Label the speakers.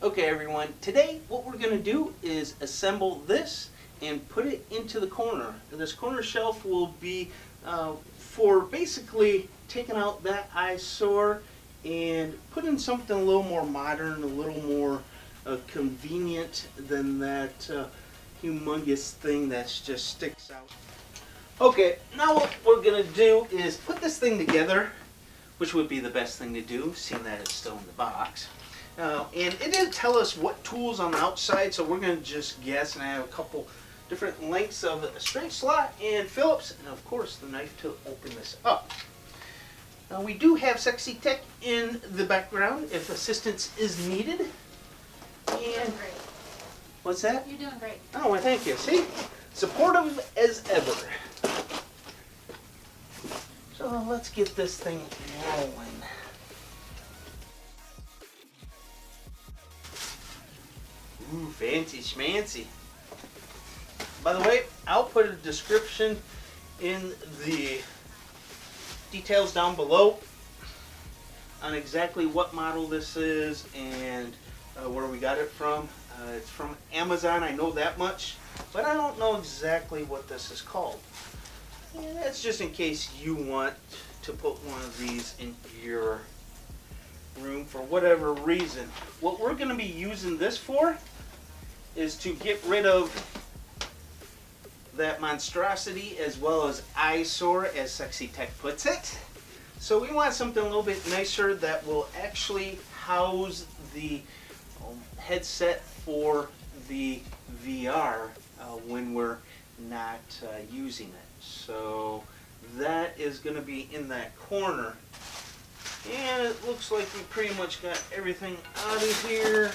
Speaker 1: Okay everyone, today what we're going to do is assemble this and put it into the corner. This corner shelf will be for basically taking out that eyesore and putting something a little more modern, a little more convenient than that humongous thing that just sticks out. Okay, now what we're going to do is put this thing together, which would be the best thing to do, seeing that it's still in the box. And it didn't tell us what tools on the outside, so we're going to just guess, and I have a couple different lengths of a straight slot and Phillips, and of course the knife to open this up. Now we do have Sexy Tech in the background if assistance is needed. And
Speaker 2: You're doing great.
Speaker 1: What's that?
Speaker 2: You're doing great.
Speaker 1: Oh, well, thank you. See? Supportive as ever. So let's get this thing rolling. Ooh, fancy schmancy. By the way, I'll put a description in the details down below on exactly what model this is and where we got it from. It's from Amazon, I know that much, but I don't know exactly what this is called. And that's just in case you want to put one of these in your room for whatever reason. What we're going to be using this for is to get rid of that monstrosity as well as eyesore, as Sexy Tech puts it. So we want something a little bit nicer that will actually house the headset for the VR when we're not using it. So that is going to be in that corner. And it looks like we pretty much got everything out of here.